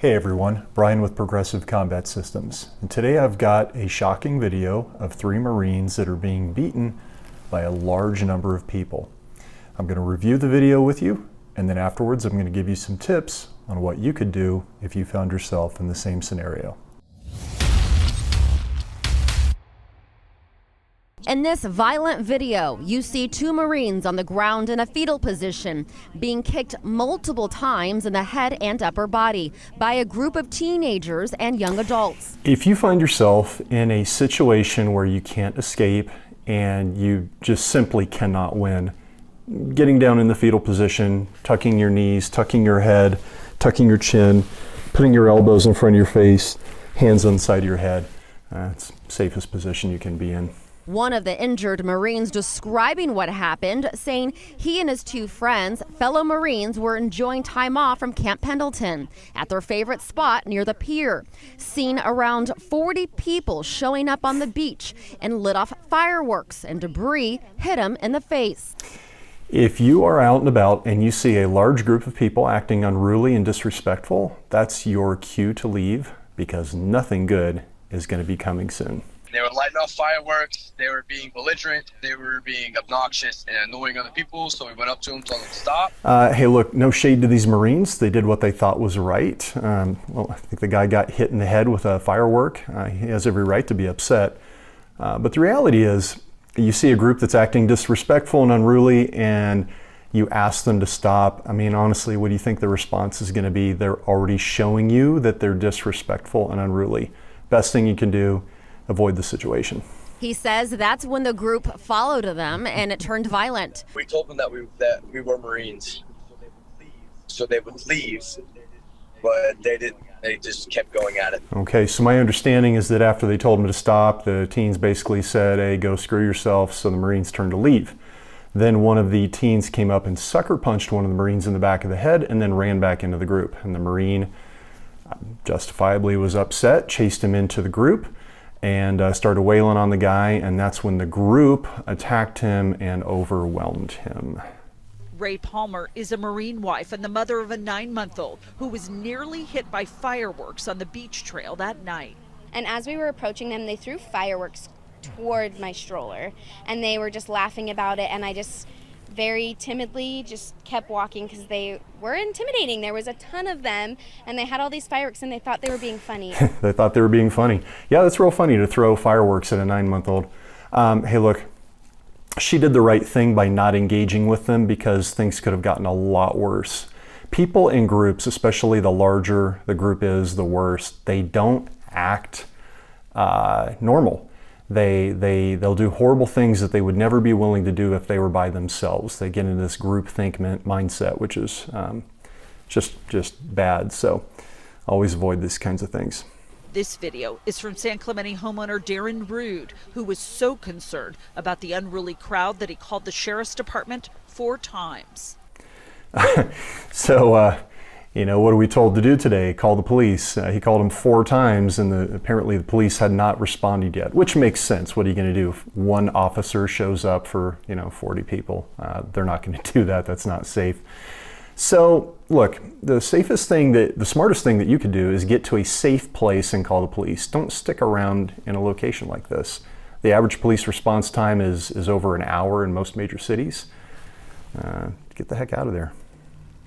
Hey everyone, Brian with Progressive Combat Systems, and today I've got a shocking video of 3 Marines that are being beaten by a large number of people. I'm going to review the video with you, and then afterwards I'm going to give you some tips on what you could do if you found yourself in the same scenario. In this violent video, you see 2 Marines on the ground in a fetal position, being kicked multiple times in the head and upper body by a group of teenagers and young adults. If you find yourself in a situation where you can't escape and you just simply cannot win, getting down in the fetal position, tucking your knees, tucking your head, tucking your chin, putting your elbows in front of your face, hands on the side of your head, it's the safest position you can be in. One of the injured Marines describing what happened, saying he and his 2 friends, fellow Marines, were enjoying time off from Camp Pendleton at their favorite spot near the pier. Seen around 40 people showing up on the beach and lit off fireworks, and debris hit him in the face. If you are out and about and you see a large group of people acting unruly and disrespectful, that's your cue to leave, because nothing good is going to be coming soon. They were lighting off fireworks, they were being belligerent, they were being obnoxious and annoying other people, so we went up to them, told them to stop. Hey look, no shade to these Marines. They did what they thought was right. Well, I think the guy got hit in the head with a firework. He has every right to be upset. But the reality is, you see a group that's acting disrespectful and unruly and you ask them to stop. I mean, honestly, what do you think the response is going to be? They're already showing you that they're disrespectful and unruly. Best thing you can do, avoid the situation. He says that's when the group followed them and it turned violent. We told them that we were Marines, so they would leave, but they didn't. They just kept going at it. Okay, so my understanding is that after they told them to stop, the teens basically said, hey, go screw yourself, so the Marines turned to leave. Then one of the teens came up and sucker punched one of the Marines in the back of the head and then ran back into the group. And the Marine justifiably was upset, chased him into the group, and started wailing on the guy, and that's when the group attacked him and overwhelmed him. Ray Palmer is a Marine wife and the mother of a 9-month-old who was nearly hit by fireworks on the beach trail that night. And as we were approaching them, they threw fireworks toward my stroller, and they were just laughing about it, and I just very timidly just kept walking because they were intimidating. There was a ton of them, and they had all these fireworks, and they thought they were being funny. They thought they were being funny. Yeah, that's real funny to throw fireworks at a 9-month-old. Hey, look, she did the right thing by not engaging with them, because things could have gotten a lot worse. People in groups, especially the larger the group is, the worse. They don't act normal. They'll do horrible things that they would never be willing to do if they were by themselves. They get into this groupthink mindset, which is just bad. So always avoid these kinds of things. This video is from San Clemente homeowner Darren Rude, who was so concerned about the unruly crowd that he called the sheriff's department 4 times. So, you know, what are we told to do today? Call the police. He called them 4 times, and apparently the police had not responded yet, which makes sense. What are you going to do if one officer shows up for, 40 people? They're not going to do that. That's not safe. So, look, the smartest thing that you could do is get to a safe place and call the police. Don't stick around in a location like this. The average police response time is over an hour in most major cities. Get the heck out of there.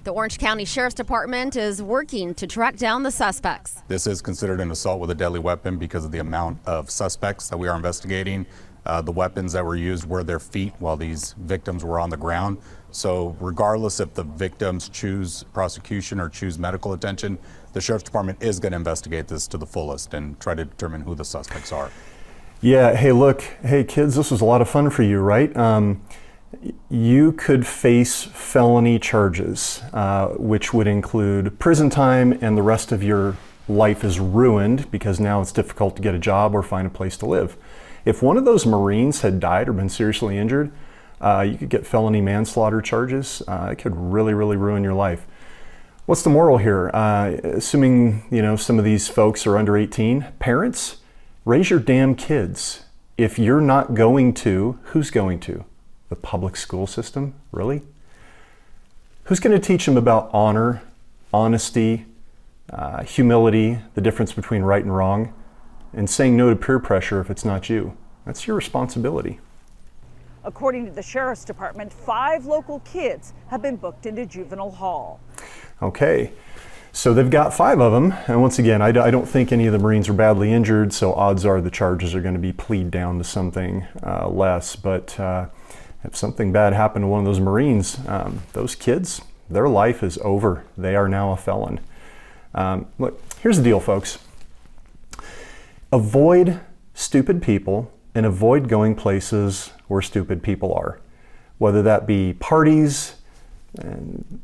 The Orange County Sheriff's Department is working to track down the suspects. This is considered an assault with a deadly weapon because of the amount of suspects that we are investigating. The weapons that were used were their feet while these victims were on the ground. So regardless if the victims choose prosecution or choose medical attention, the Sheriff's Department is going to investigate this to the fullest and try to determine who the suspects are. Yeah, hey look, hey kids, this was a lot of fun for you, right? You could face felony charges, which would include prison time, and the rest of your life is ruined because now it's difficult to get a job or find a place to live. If one of those Marines had died or been seriously injured, you could get felony manslaughter charges. It could really, really ruin your life. What's the moral here? Assuming, some of these folks are under 18, parents, raise your damn kids. If you're not going to, who's going to? The public school system? Really? Who's going to teach them about honor, honesty, humility, the difference between right and wrong, and saying no to peer pressure if it's not you. That's your responsibility. According to the Sheriff's Department, 5 local kids have been booked into juvenile hall. Okay, so they've got 5 of them, and once again, I don't think any of the Marines are badly injured, so odds are the charges are going to be plead down to something less, but if something bad happened to one of those Marines, those kids, their life is over. They are now a felon. Look, here's the deal, folks. Avoid stupid people and avoid going places where stupid people are, whether that be parties, and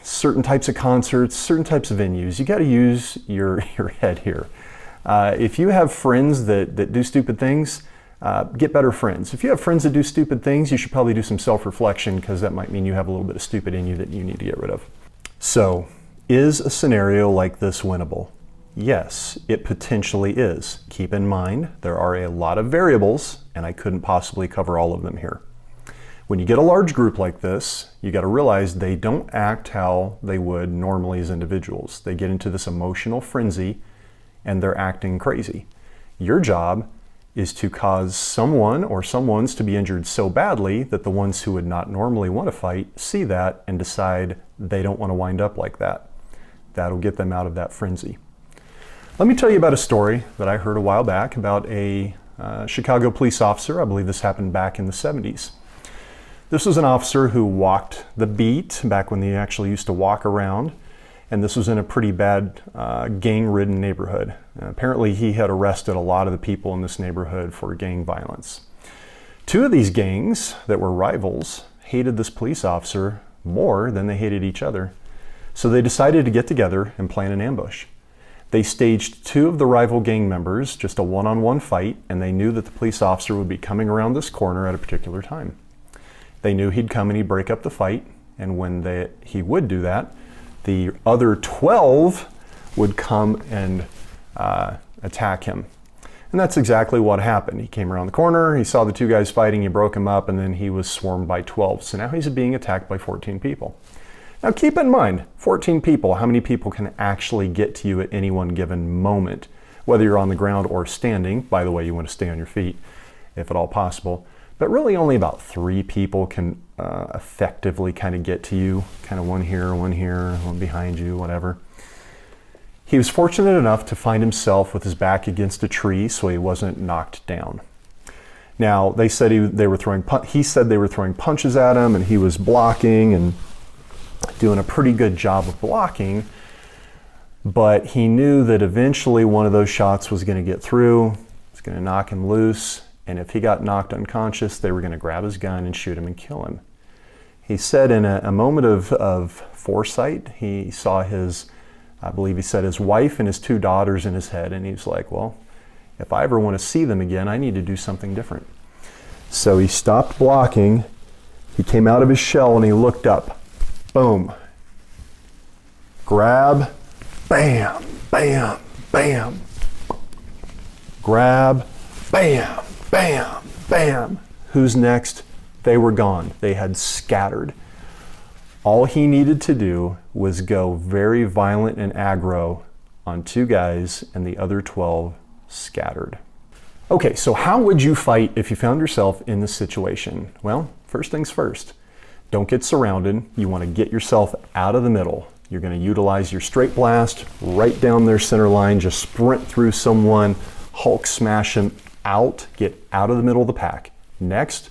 certain types of concerts, certain types of venues. You got to use your head here. If you have friends that do stupid things, get better friends. If you have friends that do stupid things, you should probably do some self-reflection, because that might mean you have a little bit of stupid in you that you need to get rid of. So, is a scenario like this winnable? Yes, it potentially is. Keep in mind, there are a lot of variables, and I couldn't possibly cover all of them here. When you get a large group like this, you got to realize they don't act how they would normally as individuals. They get into this emotional frenzy, and they're acting crazy. Your job is to cause someone or someones to be injured so badly that the ones who would not normally want to fight see that and decide they don't want to wind up like that. That'll get them out of that frenzy. Let me tell you about a story that I heard a while back about a Chicago police officer. I believe this happened back in the 70s. This was an officer who walked the beat back when they actually used to walk around, and this was in a pretty bad gang-ridden neighborhood. Apparently he had arrested a lot of the people in this neighborhood for gang violence. 2 of these gangs that were rivals hated this police officer more than they hated each other. So they decided to get together and plan an ambush. They staged 2 of the rival gang members, just a one-on-one fight, and they knew that the police officer would be coming around this corner at a particular time. They knew he'd come and he'd break up the fight, and when he would do that, the other 12 would come and attack him. And that's exactly what happened. He came around the corner, he saw the 2 guys fighting, he broke them up, and then he was swarmed by 12. So now he's being attacked by 14 people. Now keep in mind, 14 people, how many people can actually get to you at any one given moment? Whether you're on the ground or standing, by the way, you want to stay on your feet if at all possible, but really only about 3 people can effectively kind of get to you, kind of one here, one behind you, whatever. He was fortunate enough to find himself with his back against a tree so he wasn't knocked down. Now, they said he said they were throwing punches at him, and he was blocking and doing a pretty good job of blocking, but he knew that eventually one of those shots was going to get through, was going to knock him loose, and if he got knocked unconscious, they were going to grab his gun and shoot him and kill him. He said in a moment of foresight, he saw I believe he said his wife and his 2 daughters in his head, and he was like, well, if I ever want to see them again, I need to do something different. So he stopped blocking, he came out of his shell, and he looked up. Boom. Grab, bam, bam, bam. Grab, bam, bam, bam. Who's next? They were gone. They had scattered. All he needed to do was go very violent and aggro on 2 guys, and the other 12 scattered. Okay, so how would you fight if you found yourself in this situation? Well, first things first. Don't get surrounded. You want to get yourself out of the middle. You're going to utilize your straight blast right down their center line, just sprint through someone, Hulk smash them out, get out of the middle of the pack. Next,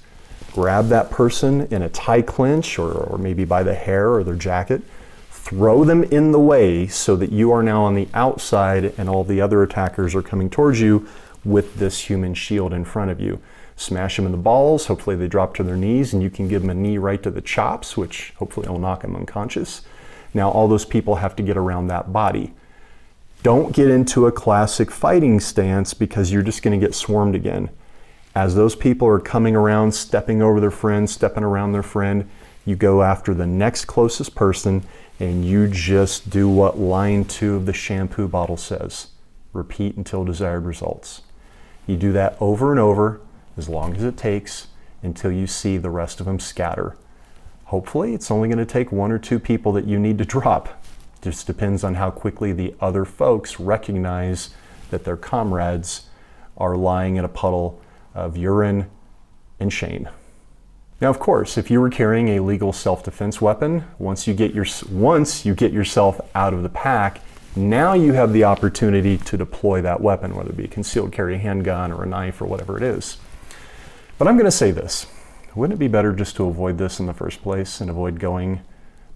grab that person in a tie clinch or maybe by the hair or their jacket, throw them in the way so that you are now on the outside and all the other attackers are coming towards you with this human shield in front of you. Smash them in the balls, hopefully they drop to their knees, and you can give them a knee right to the chops, which hopefully will knock them unconscious. Now all those people have to get around that body. Don't get into a classic fighting stance because you're just going to get swarmed again. As those people are coming around, stepping over their friend, stepping around their friend, you go after the next closest person and you just do what line 2 of the shampoo bottle says. Repeat until desired results. You do that over and over, as long as it takes, until you see the rest of them scatter. Hopefully, it's only going to take 1 or 2 people that you need to drop. Just depends on how quickly the other folks recognize that their comrades are lying in a puddle of urine and shame. Now, of course, if you were carrying a legal self-defense weapon, once you get yourself out of the pack, now you have the opportunity to deploy that weapon, whether it be a concealed carry handgun or a knife or whatever it is. But I'm going to say this. Wouldn't it be better just to avoid this in the first place and avoid going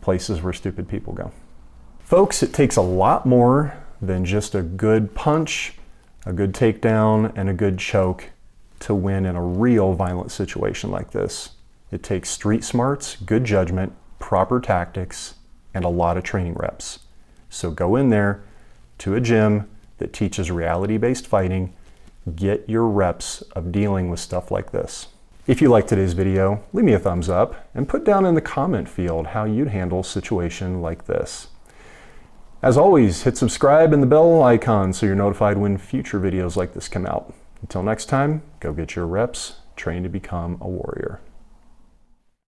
places where stupid people go? Folks, it takes a lot more than just a good punch, a good takedown, and a good choke to win in a real violent situation like this. It takes street smarts, good judgment, proper tactics, and a lot of training reps. So go in there to a gym that teaches reality-based fighting, get your reps of dealing with stuff like this. If you liked today's video, leave me a thumbs up and put down in the comment field how you'd handle a situation like this. As always, hit subscribe and the bell icon so you're notified when future videos like this come out. Until next time, go get your reps, train to become a warrior.